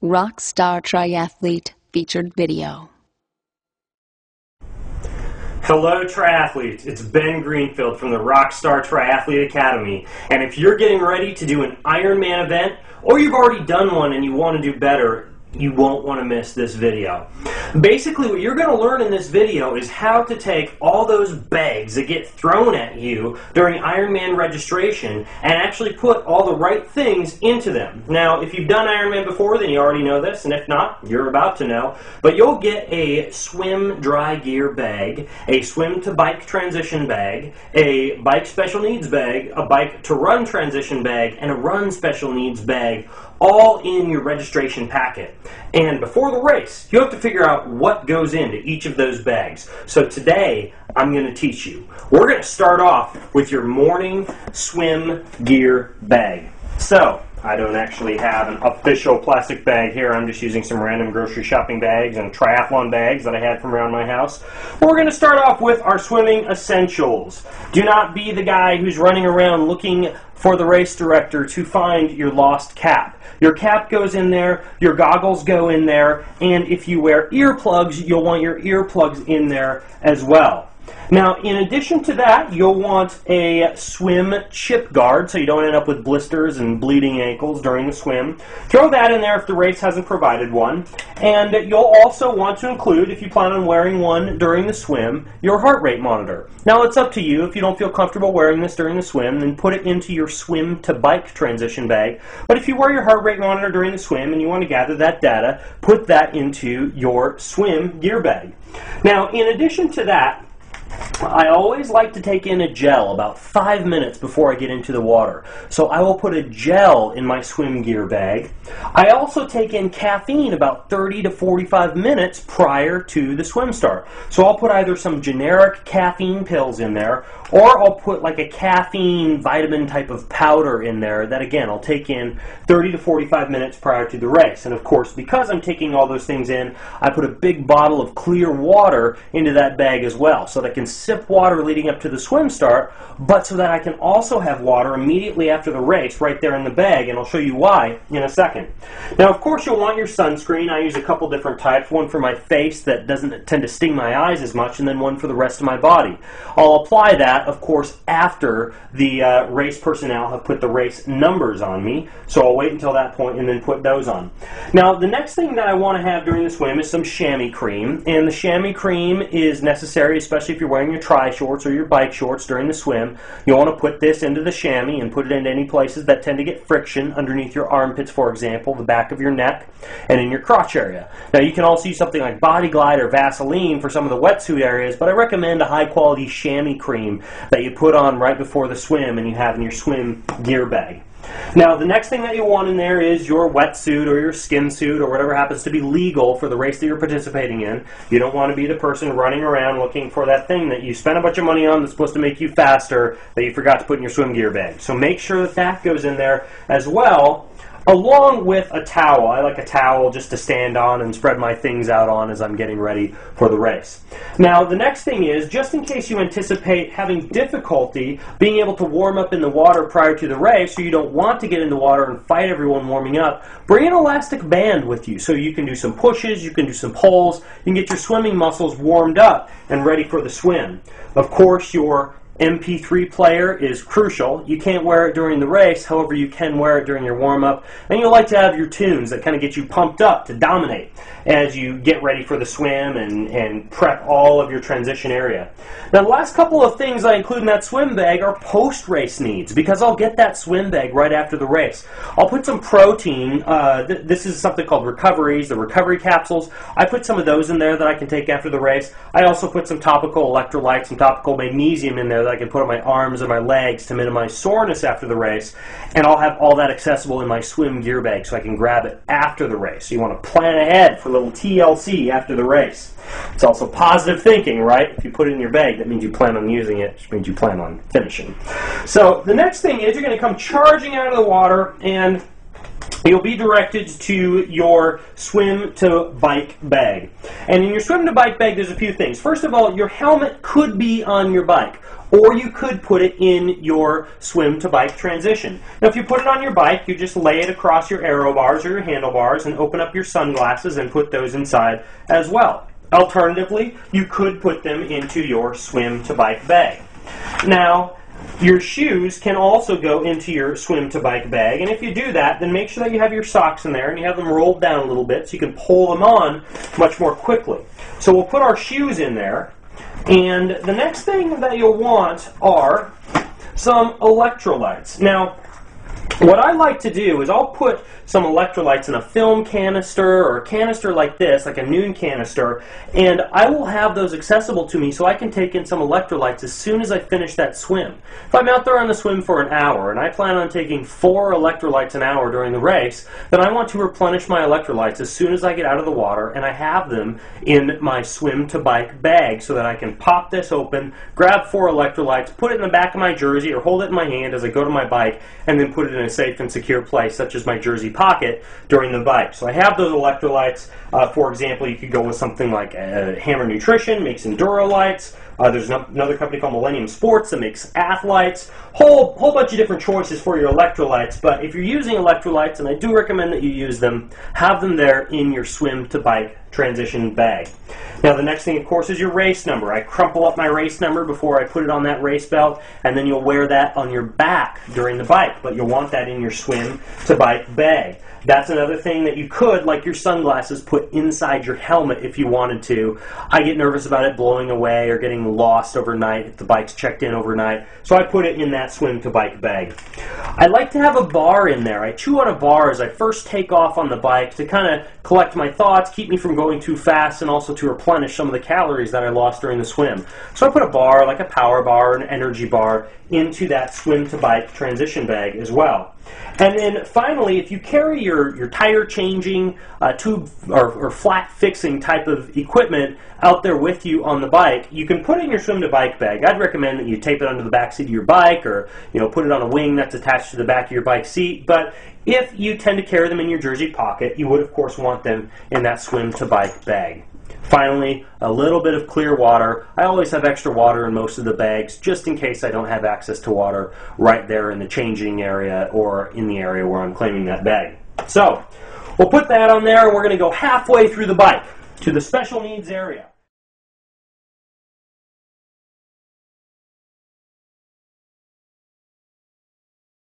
Rock Star Triathlete featured video. Hello triathletes, it's Ben Greenfield from the Rock Star Triathlete Academy, and if you're getting ready to do an Ironman event or you've already done one and you want to do better, you won't want to miss this video. Basically what you're going to learn in this video is how to take all those bags that get thrown at you during Ironman registration and actually put all the right things into them. Now if you've done Ironman before then you already know this, and if not, you're about to know, but you'll get a swim dry gear bag, a swim to bike transition bag, a bike special needs bag, a bike to run transition bag, and a run special needs bag, all in your registration packet. And before the race, you have to figure out what goes into each of those bags. So today, I'm going to teach you. We're going to start off with your morning swim gear bag. So, I don't actually have an official plastic bag here. I'm just using some random grocery shopping bags and triathlon bags that I had from around my house. We're going to start off with our swimming essentials. Do not be the guy who's running around looking for the race director to find your lost cap. Your cap goes in there, your goggles go in there, and if you wear earplugs, you'll want your earplugs in there as well. Now, in addition to that, you'll want a swim chip guard so you don't end up with blisters and bleeding ankles during the swim. Throw that in there if the race hasn't provided one. And you'll also want to include, if you plan on wearing one during the swim, your heart rate monitor. Now, it's up to you. If you don't feel comfortable wearing this during the swim, then put it into your swim to bike transition bag. But if you wear your heart rate monitor during the swim and you want to gather that data, put that into your swim gear bag. Now, in addition to that, I always like to take in a gel about 5 minutes before I get into the water. So I will put a gel in my swim gear bag. I also take in caffeine about 30 to 45 minutes prior to the swim start. So I'll put either some generic caffeine pills in there, or I'll put like a caffeine vitamin type of powder in there that, again, I'll take in 30 to 45 minutes prior to the race. And of course, because I'm taking all those things in, I put a big bottle of clear water into that bag as well, so that I can sip water leading up to the swim start, but so that I can also have water immediately after the race right there in the bag, and I'll show you why in a second. Now, of course, you'll want your sunscreen. I use a couple different types, one for my face that doesn't tend to sting my eyes as much, and then one for the rest of my body. I'll apply that, of course, after the race personnel have put the race numbers on me, so I'll wait until that point and then put those on. Now, the next thing that I want to have during the swim is some chamois cream, and the chamois cream is necessary, especially if you're wearing your tri-shorts or your bike shorts during the swim. You'll want to put this into the chamois and put it into any places that tend to get friction, underneath your armpits, for example, the back of your neck, and in your crotch area. Now, you can also use something like Body Glide or Vaseline for some of the wetsuit areas, but I recommend a high-quality chamois cream that you put on right before the swim and you have in your swim gear bag. Now, the next thing that you want in there is your wetsuit or your skin suit or whatever happens to be legal for the race that you're participating in. You don't want to be the person running around looking for that thing that you spent a bunch of money on that's supposed to make you faster that you forgot to put in your swim gear bag. So make sure that that goes in there as well, along with a towel. I like a towel just to stand on and spread my things out on as I'm getting ready for the race. Now, the next thing is, just in case you anticipate having difficulty being able to warm up in the water prior to the race, or you don't want to get in the water and fight everyone warming up, bring an elastic band with you so you can do some pushes, you can do some pulls, you can get your swimming muscles warmed up and ready for the swim. Of course, your MP3 player is crucial. You can't wear it during the race, however you can wear it during your warm-up. And you like to have your tunes that kind of get you pumped up to dominate as you get ready for the swim and prep all of your transition area. Now, the last couple of things I include in that swim bag are post-race needs, because I'll get that swim bag right after the race. I'll put some protein. This is something called recoveries, the recovery capsules. I put some of those in there that I can take after the race. I also put some topical electrolytes, some topical magnesium in there that I can put on my arms and my legs to minimize soreness after the race, and I'll have all that accessible in my swim gear bag so I can grab it after the race. So you want to plan ahead for a little TLC after the race. It's also positive thinking, right? If you put it in your bag, that means you plan on using it, which means you plan on finishing. So the next thing is you're going to come charging out of the water, and you'll be directed to your swim to bike bag. And in your swim to bike bag, there's a few things. First of all, your helmet could be on your bike, or you could put it in your swim to bike transition. Now, if you put it on your bike, you just lay it across your aero bars or your handlebars and open up your sunglasses and put those inside as well. Alternatively, you could put them into your swim to bike bag. Now, your shoes can also go into your swim to bike bag, and if you do that, then make sure that you have your socks in there and you have them rolled down a little bit so you can pull them on much more quickly. So we'll put our shoes in there, and the next thing that you'll want are some electrolytes. Now, what I like to do is I'll put some electrolytes in a film canister or a canister like this, like a Noon canister, and I will have those accessible to me so I can take in some electrolytes as soon as I finish that swim. If I'm out there on the swim for an hour and I plan on taking 4 electrolytes an hour during the race, then I want to replenish my electrolytes as soon as I get out of the water, and I have them in my swim to bike bag so that I can pop this open, grab 4 electrolytes, put it in the back of my jersey or hold it in my hand as I go to my bike, and then put it in a safe and secure place such as my jersey pocket during the bike. So I have those electrolytes. For example, you could go with something like Hammer Nutrition, makes Endurolites. There's another company called Millennium Sports that makes Athlites. Whole bunch of different choices for your electrolytes, but if you're using electrolytes, and I do recommend that you use them, have them there in your swim to bike transition bag. Now the next thing, of course, is your race number. I crumple up my race number before I put it on that race belt, and then you'll wear that on your back during the bike, but you'll want that in your swim to bike bag. That's another thing that you could, like your sunglasses, put inside your helmet if you wanted to. I get nervous about it blowing away or getting lost overnight if the bike's checked in overnight, so I put it in that swim to bike bag. I like to have a bar in there. I chew on a bar as I first take off on the bike to kind of collect my thoughts, keep me from going too fast, and also to replenish some of the calories that I lost during the swim. So I put a bar, like a power bar or an energy bar, into that swim to bike transition bag as well. And then finally, if you carry your tire changing, tube or flat fixing type of equipment out there with you on the bike, you can put it in your swim to bike bag. I'd recommend that you tape it onto the back seat of your bike, or put it on a wing that's attached to the back of your bike seat. But if you tend to carry them in your jersey pocket, you would of course want them in that swim to bike bag. Finally, a little bit of clear water. I always have extra water in most of the bags just in case I don't have access to water right there in the changing area or in the area where I'm claiming that bag. So, we'll put that on there and we're going to go halfway through the bike to the special needs area.